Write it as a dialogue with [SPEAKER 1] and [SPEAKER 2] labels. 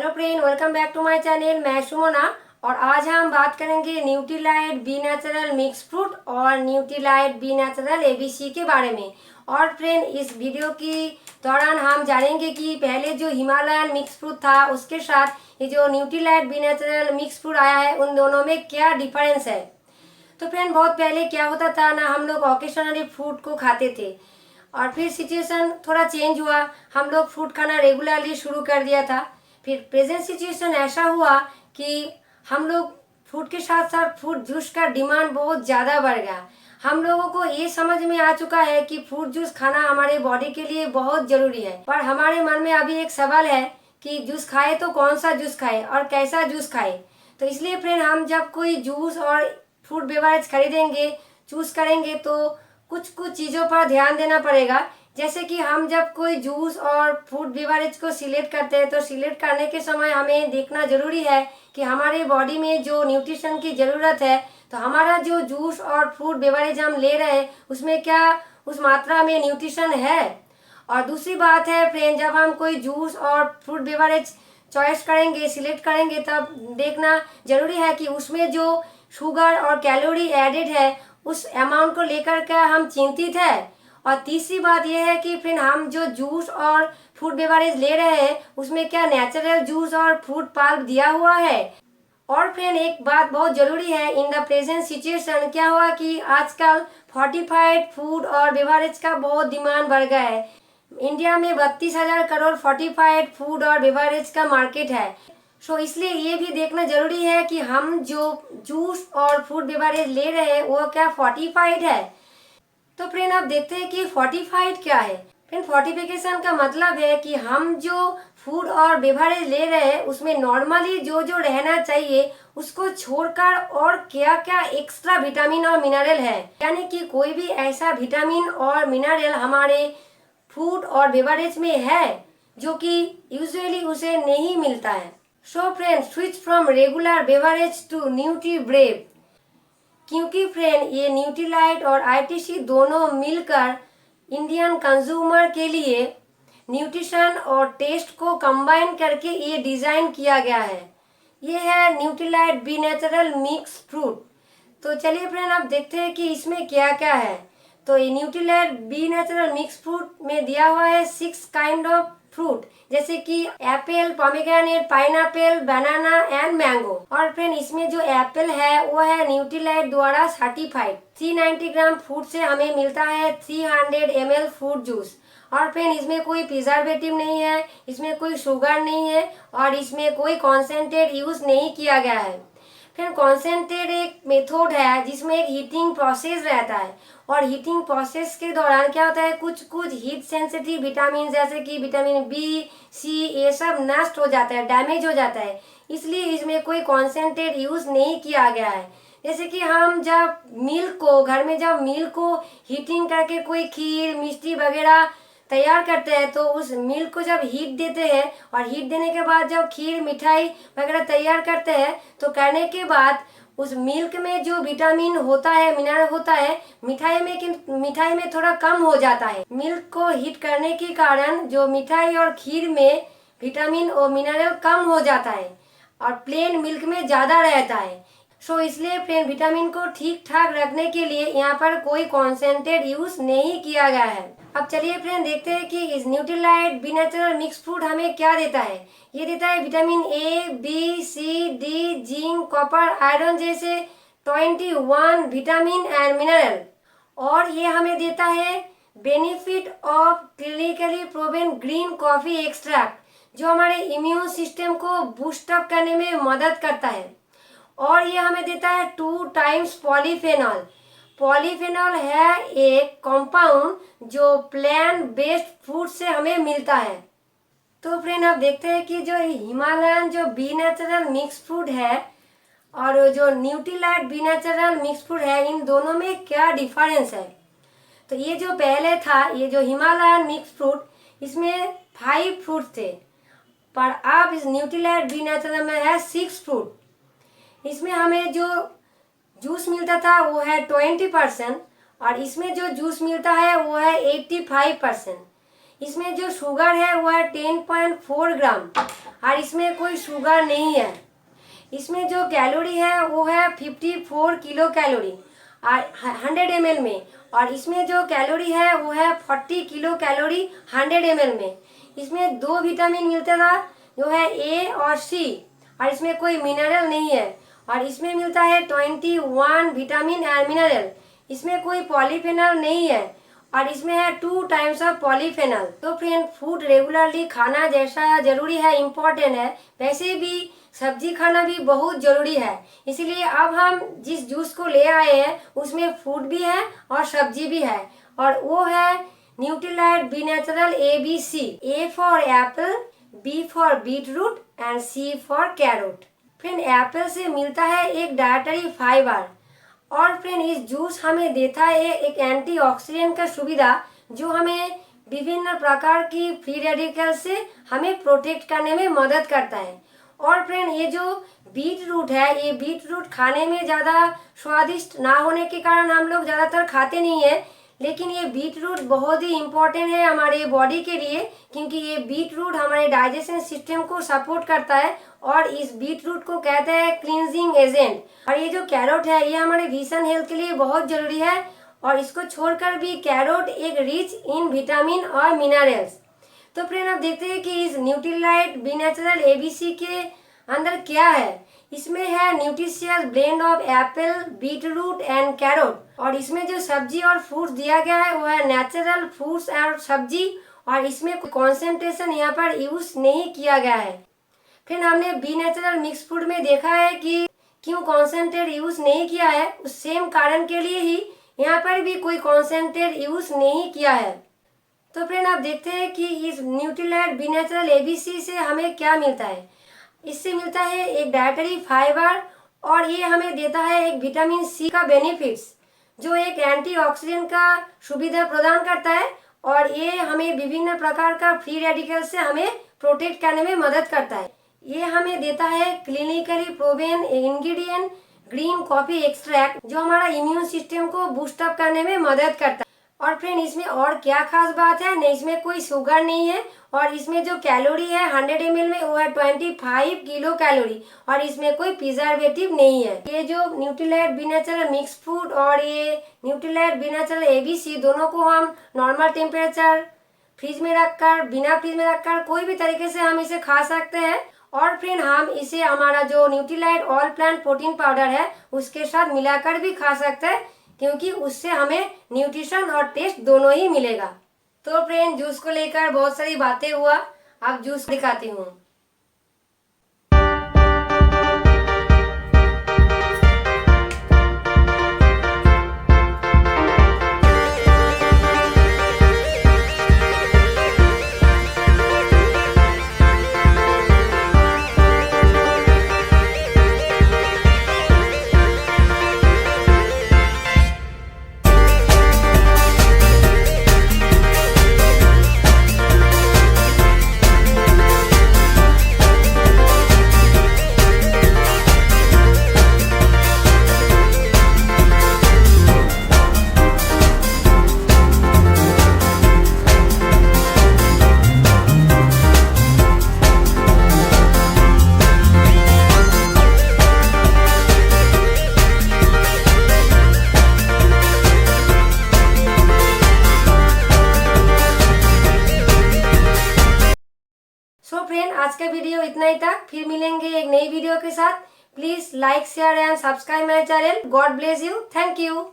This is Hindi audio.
[SPEAKER 1] Hello friend, welcome back to my channel. मैं सुमना और आज हम बात करेंगे Nutrilite B natural mix fruit और न्यूट्रीलाइट बी नेचुरल एबीसी के बारे में। और फ्रेंड, इस वीडियो की दौरान हम जानेंगे कि पहले जो हिमालयन मिक्स फ्रूट था उसके साथ ये जो Nutrilite B natural mix fruit आया है उन दोनों में क्या डिफरेंस है। तो फ्रेंड, बहुत पहले क्या होता था ना, हम लोग ऑकेशनली फ्रूट को खाते थे और फिर सिचुएशन थोड़ा चेंज हुआ, हम लोग फ्रूट खाना रेगुलरली शुरू कर दिया था। फिर प्रेजेंट सिचुएशन ऐसा हुआ कि हम लोग फ्रूट के साथ साथ फ्रूट जूस का डिमांड बहुत ज़्यादा बढ़ गया। हम लोगों को ये समझ में आ चुका है कि फ्रूट जूस खाना हमारे बॉडी के लिए बहुत जरूरी है, पर हमारे मन में अभी एक सवाल है कि जूस खाए तो कौन सा जूस खाए और कैसा जूस खाए। तो इसलिए फ्रेंड, हम जब कोई जूस और फ्रूट बेवरेज खरीदेंगे, चूज करेंगे, तो कुछ चीज़ों पर ध्यान देना पड़ेगा। जैसे कि हम जब कोई जूस और फ्रूट बेवरेज को सिलेक्ट करते हैं तो सिलेक्ट करने के समय हमें देखना जरूरी है कि हमारे बॉडी में जो न्यूट्रिशन की ज़रूरत है, तो हमारा जो जूस और फ्रूट बेवरेज हम ले रहे हैं उसमें क्या उस मात्रा में न्यूट्रिशन है। और दूसरी बात है फ्रेंड, जब हम कोई जूस और फ्रूट बेवरेज चॉइस करेंगे, सिलेक्ट करेंगे, तब देखना जरूरी है कि उसमें जो शुगर और कैलोरी एडेड है उस अमाउंट को लेकर के हम चिंतित है। और तीसरी बात यह है कि फिर हम जो जूस और फ्रूट बेवरेज ले रहे हैं उसमें क्या नेचुरल जूस और फ्रूट पल्प दिया हुआ है। और फ्रेंड, एक बात बहुत जरूरी है, इन द प्रेजेंट सिचुएशन क्या हुआ कि आजकल फोर्टिफाइड फूड और बेवरेज का बहुत डिमांड बढ़ गया है। इंडिया में 32,000 करोड़ फोर्टिफाइड फूड और बेवरेज का मार्केट है। सो इसलिए ये भी देखना जरूरी है कि हम जो जूस और फ्रूट बेवरेज ले रहे हैं वो क्या फोर्टिफाइड है। तो फ्रेंड, आप देखते हैं कि फोर्टिफाइड क्या है। फ्रेंड, फोर्टिफिकेशन का मतलब है कि हम जो फूड और बेवरेज ले रहे हैं उसमें नॉर्मली जो जो रहना चाहिए उसको छोड़कर और क्या क्या एक्स्ट्रा विटामिन और मिनरल है, यानी कि कोई भी ऐसा विटामिन और मिनरल हमारे फूड और बेवरेज में है जो कि यूजुअली उसे नहीं मिलता है। So friend, switch from regular beverage to Nutri Brave, क्योंकि फ्रेंड ये न्यूट्रीलाइट और आईटीसी दोनों मिलकर इंडियन कंज्यूमर के लिए न्यूट्रिशन और टेस्ट को कंबाइन करके ये डिज़ाइन किया गया है। ये है Nutrilite B natural mix fruit. तो चलिए फ्रेंड, आप देखते हैं कि इसमें क्या क्या है। तो ये Nutrilite B natural mix fruit में दिया हुआ है 6 काइंड ऑफ फ्रूट, जैसे कि Apple, pomegranate, pineapple, banana and mango. और फ्रेंड, इसमें जो एप्पल है वो है न्यूट्रीलाइट द्वारा सर्टिफाइड। 390 ग्राम फ्रूट से हमें मिलता है 300 ml फ्रूट जूस। और फ्रेंड, इसमें कोई प्रिजर्वेटिव नहीं है, इसमें कोई शुगर नहीं है और इसमें कोई कॉन्सेंट्रेट यूज नहीं किया गया है। फिर कॉन्सेंट्रेट एक मेथड है जिसमें एक हीटिंग प्रोसेस रहता है और हीटिंग प्रोसेस के दौरान क्या होता है, कुछ हीट सेंसिटिव विटामिन जैसे कि विटामिन बी, सी, ये सब नष्ट हो जाता है, डैमेज हो जाता है, इसलिए इसमें कोई कॉन्सेंट्रेट यूज नहीं किया गया है। जैसे कि हम जब मिल्क को घर में जब मिल्क को हीटिंग करके कोई खीर, मिष्टी वगैरह तैयार करते हैं तो उस मिल्क को जब हीट देते हैं और हीट देने के बाद जब खीर, मिठाई वगैरह तैयार करते हैं तो करने के बाद उस मिल्क में जो विटामिन होता है, मिनरल होता है, मिठाई में थोड़ा कम हो जाता है। मिल्क को हीट करने के कारण जो मिठाई और खीर में विटामिन और मिनरल कम हो जाता है और प्लेन मिल्क में ज़्यादा रहता है। सो इसलिए फ्रेंड, विटामिन को ठीक ठाक रखने के लिए यहाँ पर कोई कॉन्सेंट्रेट यूज नहीं किया गया है। अब चलिए फ्रेंड, देखते हैं कि इस Nutrilite B natural mix fruit हमें क्या देता है। ये देता है vitamin A, B, C, D, zinc, copper, iron जैसे 21 विटामिन एंड मिनरल। और ये हमें देता है benefit of clinically proven green coffee extract, जो हमारे इम्यून सिस्टम को बूस्टअप करने में मदद करता है। और ये हमें देता है 2 टाइम्स पॉलीफेनॉल। पॉलीफेनॉल है एक कंपाउंड जो प्लांट बेस्ड फूड से हमें मिलता है। तो फ्रेंड, आप देखते हैं कि जो हिमालयन जो बी नेचुरल मिक्स फ्रूट है और जो Nutrilite B natural mix fruit है, इन दोनों में क्या डिफरेंस है। तो ये जो पहले था, ये जो हिमालयन मिक्स फ्रूट, इसमें 5 फ्रूट थे, पर अब इस न्यूट्रीलाइट बी नेचुरल में है 6 फ्रूट। इसमें हमें जो जूस मिलता था वो है 20% और इसमें जो जूस मिलता है वो है 85%। इसमें जो शुगर है वो है 10.4 ग्राम और इसमें कोई शुगर नहीं है। इसमें जो कैलोरी है वो है 54 किलो कैलोरी और 100 ml में, और इसमें जो कैलोरी है वो है 40 किलो कैलोरी 100 ml में। इसमें 2 विटामिन मिलता था जो है ए और सी, और इसमें कोई मिनरल नहीं है। और इसमें मिलता है 21 विटामिन एंड मिनरल। इसमें कोई पॉलीफेनॉल नहीं है और इसमें है 2 टाइम्स ऑफ पॉलीफेनॉल। तो फ्रेंड, फूड रेगुलरली खाना जैसा जरूरी है, इम्पोर्टेंट है, वैसे भी सब्जी खाना भी बहुत जरूरी है। इसीलिए अब हम जिस जूस को ले आए हैं उसमें फ्रूट भी है और सब्जी भी है, और वो है Nutrilite B natural ABC। A for apple, B for beetroot and C for carrot. Friend, apple से मिलता है एक डाइटरी फाइबर, और फ्रेंड इस जूस हमें देता है एक एंटीऑक्सीडेंट का सुविधा जो हमें विभिन्न प्रकार की फ्री रेडिकल से हमें प्रोटेक्ट करने में मदद करता है। और फ्रेंड, ये जो बीट रूट है, ये बीट रूट खाने में ज़्यादा स्वादिष्ट ना होने के कारण हम लोग ज़्यादातर खाते नहीं है, लेकिन ये बीट रूट बहुत ही इम्पोर्टेंट है हमारे बॉडी के लिए, क्योंकि ये बीट रूट हमारे डाइजेशन सिस्टम को सपोर्ट करता है और इस बीट रूट को कहते हैं क्लींजिंग एजेंट। और ये जो कैरोट है ये हमारे विजन हेल्थ के लिए बहुत जरूरी है, और इसको छोड़कर भी कैरोट एक रिच इन विटामिन और मिनरल्स। तो फ्रेंड, आप देखते हैं कि इस न्यूट्रीलाइट बी नेचुरल ABC के अंदर क्या है। इसमें है nutritious blend of Apple, beetroot and carrot, और इसमें जो सब्जी और फ्रूट्स दिया गया है वो है नेचुरल फ्रूट्स और सब्जी, और इसमें कॉन्सेंट्रेशन यहाँ पर यूज नहीं किया गया है। फिर हमने बी नेचुरल मिक्स फ्रूट में देखा है कि क्यों कॉन्सेंट्रेट यूज नहीं किया है, उस सेम कारण के लिए ही यहाँ पर भी कोई कॉन्सेंट्रेट यूज नहीं किया है। तो फ्रेंड, आप देखते हैं कि इस न्यूट्रीलाइट बी नेचुरल ABC से हमें क्या मिलता है। इससे मिलता है एक डाइटरी फाइबर, और ये हमें देता है एक विटामिन C का बेनिफिट्स जो एक एंटीऑक्सीडेंट का सुविधा प्रदान करता है, और ये हमें विभिन्न प्रकार का फ्री रेडिकल से हमें प्रोटेक्ट करने में मदद करता है। ये हमें देता है clinically proven ingredient green coffee extract जो हमारा इम्यून सिस्टम को बूस्टअप करने में मदद करता है। और फ्रेंड, इसमें और क्या खास बात है, नहीं इसमें कोई शुगर नहीं है, और इसमें जो कैलोरी है 100 ml में वो है 25 किलो कैलोरी, और इसमें कोई प्रिजर्वेटिव नहीं है। ये जो Nutrilite B natural mix fruit और ये न्यूट्रीलाइट बी नेचुरल ABC दोनों को हम नॉर्मल टेम्परेचर फ्रिज में रखकर, बिना फ्रिज में रखकर कोई भी तरीके से हम इसे खा सकते हैं। और फ्रेंड, हम इसे हमारा जो Nutrilite all plant protein powder है उसके साथ मिलाकर भी खा सकते हैं, क्योंकि उससे हमें न्यूट्रिशन और टेस्ट दोनों ही मिलेगा। तो फ्रेंड, जूस को लेकर बहुत सारी बातें हुआ, अब जूस दिखाती हूँ। फ्रेंड, आज का वीडियो इतना ही था, फिर मिलेंगे एक नई वीडियो के साथ। Please like, share and subscribe my channel. God bless you. Thank you.